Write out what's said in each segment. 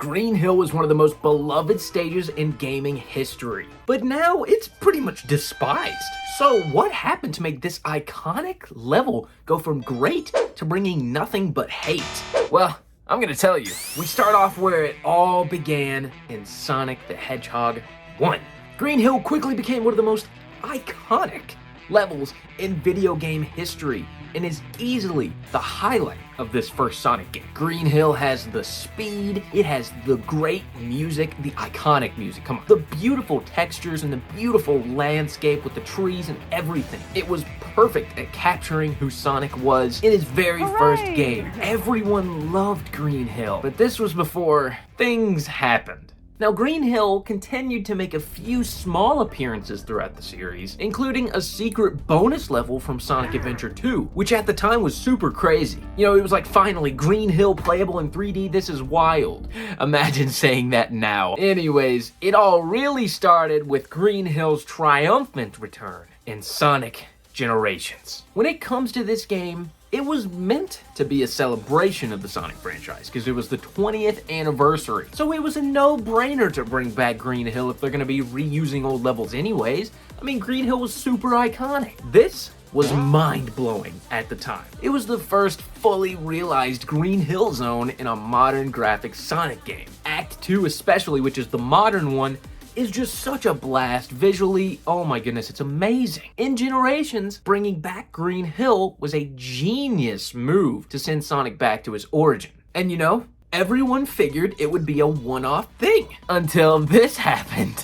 Green Hill was one of the most beloved stages in gaming history, but now it's pretty much despised. So what happened to make this iconic level go from great to bringing nothing but hate? Well, I'm gonna tell you. We start off where it all began in Sonic the Hedgehog 1. Green Hill quickly became one of the most iconic levels in video game history and is easily the highlight of this first Sonic game. Green Hill has the speed, it has the great music, the iconic music, come on. The beautiful textures and the beautiful landscape with the trees and everything. It was perfect at capturing who Sonic was in his very first game. Everyone loved Green Hill, but this was before things happened. Now, Green Hill continued to make a few small appearances throughout the series, including a secret bonus level from Sonic Adventure 2, which at the time was super crazy. You know, it was like, finally, Green Hill playable in 3D, this is wild. Imagine saying that now. Anyways, it all really started with Green Hill's triumphant return in Sonic Generations. When it comes to this game, it was meant to be a celebration of the Sonic franchise because it was the 20th anniversary. So it was a no-brainer to bring back Green Hill if they're gonna be reusing old levels anyways. I mean, Green Hill was super iconic. This was mind-blowing at the time. It was the first fully realized Green Hill zone in a modern graphics Sonic game. Act 2 especially, which is the modern one, is just such a blast visually. Oh my goodness, it's amazing. In Generations, bringing back Green Hill was a genius move to send Sonic back to his origin. And you know, everyone figured it would be a one-off thing until this happened.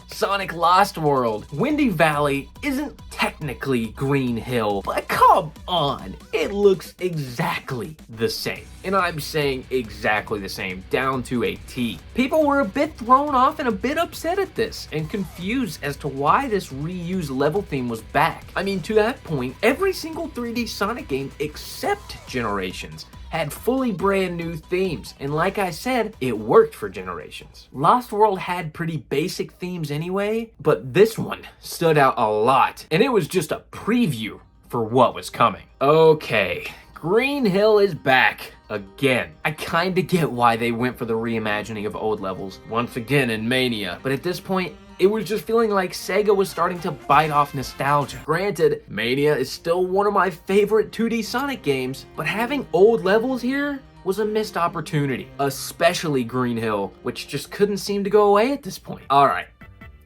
Sonic Lost World. Windy Valley isn't technically Green Hill, but come on, it looks exactly the same. And I'm saying exactly the same, down to a T. People were a bit thrown off and a bit upset at this, and confused as to why this reused level theme was back. I mean, to that point, every single 3D Sonic game except Generations had fully brand new themes, and like I said, it worked for Generations. Lost World had pretty basic themes anyway, but this one stood out a lot, and it was just a preview for what was coming. Okay, Green Hill is back again. I kinda get why they went for the reimagining of old levels once again in Mania, but at this point, it was just feeling like Sega was starting to bite off nostalgia. Granted, Mania is still one of my favorite 2D Sonic games, but having old levels here was a missed opportunity, especially Green Hill, which just couldn't seem to go away at this point. Alright,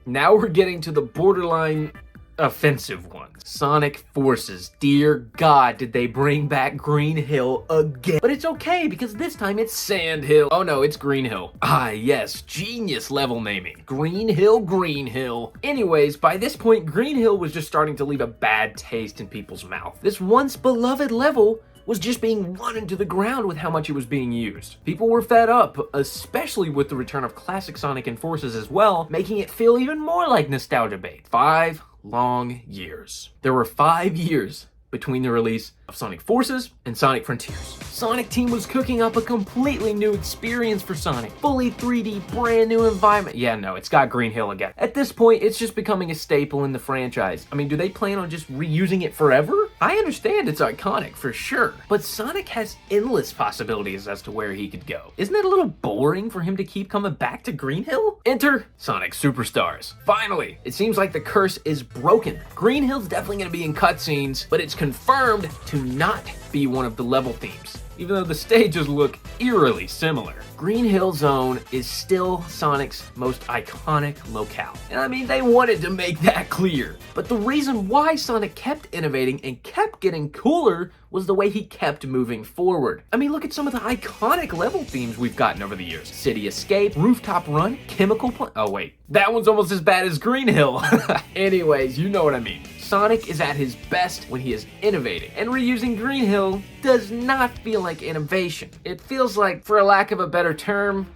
now we're getting to the borderline offensive ones. Sonic Forces. Dear God, did they bring back Green Hill again? But it's okay, because this time it's Sand Hill. Oh no, it's Green Hill. Ah yes, genius level naming. Green Hill, Green Hill. Anyways, by this point, Green Hill was just starting to leave a bad taste in people's mouth. This once beloved level was just being run into the ground with how much it was being used. People were fed up, especially with the return of classic Sonic and Forces as well, making it feel even more like nostalgia bait. 5 long years. There were 5 years between the release of Sonic Forces and Sonic Frontiers. Sonic Team was cooking up a completely new experience for Sonic. Fully 3D, brand new environment. Yeah, no, it's got Green Hill again. At this point, it's just becoming a staple in the franchise. I mean, do they plan on just reusing it forever? I understand it's iconic for sure, but Sonic has endless possibilities as to where he could go. Isn't it a little boring for him to keep coming back to Green Hill? Enter Sonic Superstars. Finally, it seems like the curse is broken. Green Hill's definitely gonna be in cutscenes, but it's confirmed to not be one of the level themes, even though the stages look eerily similar. Green Hill Zone is still Sonic's most iconic locale. And I mean, they wanted to make that clear. But the reason why Sonic kept innovating and kept getting cooler was the way he kept moving forward. I mean, look at some of the iconic level themes we've gotten over the years. City Escape, Rooftop Run, Chemical Plant. Oh wait, that one's almost as bad as Green Hill. Anyways, you know what I mean. Sonic is at his best when he is innovating, and reusing Green Hill does not feel like innovation. It feels like, for a lack of a better term,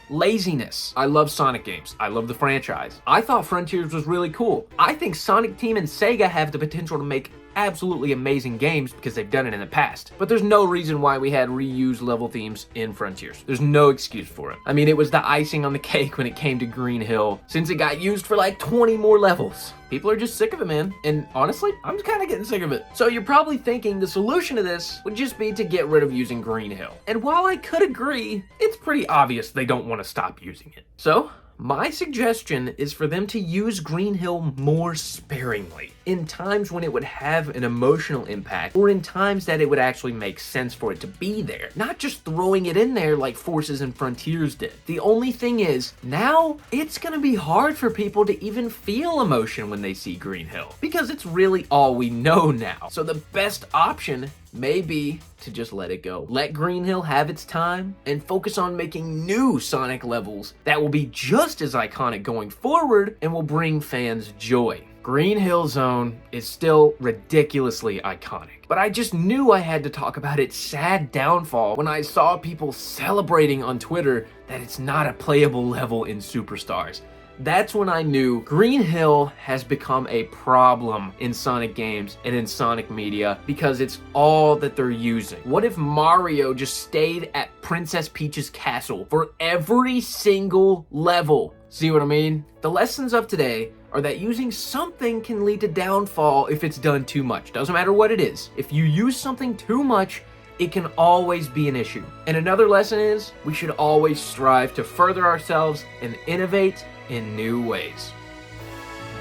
laziness. I love Sonic games. I love the franchise. I thought Frontiers was really cool. I think Sonic Team and Sega have the potential to make absolutely amazing games because they've done it in the past. But there's no reason why we had reused level themes in Frontiers. There's no excuse for it. I mean, it was the icing on the cake when it came to Green Hill, since it got used for like 20 more levels. People are just sick of it, man. And honestly, I'm kind of getting sick of it. So you're probably thinking the solution to this would just be to get rid of using Green Hill. And while I could agree, it's pretty obvious they don't want to stop using it. So my suggestion is for them to use Green Hill more sparingly, in times when it would have an emotional impact, or in times that it would actually make sense for it to be there, not just throwing it in there like Forces and Frontiers did. The only thing is, now it's gonna be hard for people to even feel emotion when they see Green Hill, because it's really all we know now. So the best option may be to just let it go. Let Green Hill have its time and focus on making new Sonic levels that will be just as iconic going forward and will bring fans joy. Green Hill Zone is still ridiculously iconic, but I just knew I had to talk about its sad downfall when I saw people celebrating on Twitter that it's not a playable level in Superstars. That's when I knew Green Hill has become a problem in Sonic games and in Sonic media because it's all that they're using. What if Mario just stayed at Princess Peach's castle for every single level? See what I mean? The lessons of today are that using something can lead to downfall if it's done too much. Doesn't matter what it is. If you use something too much, it can always be an issue. And another lesson is we should always strive to further ourselves and innovate in new ways.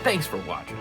Thanks for watching.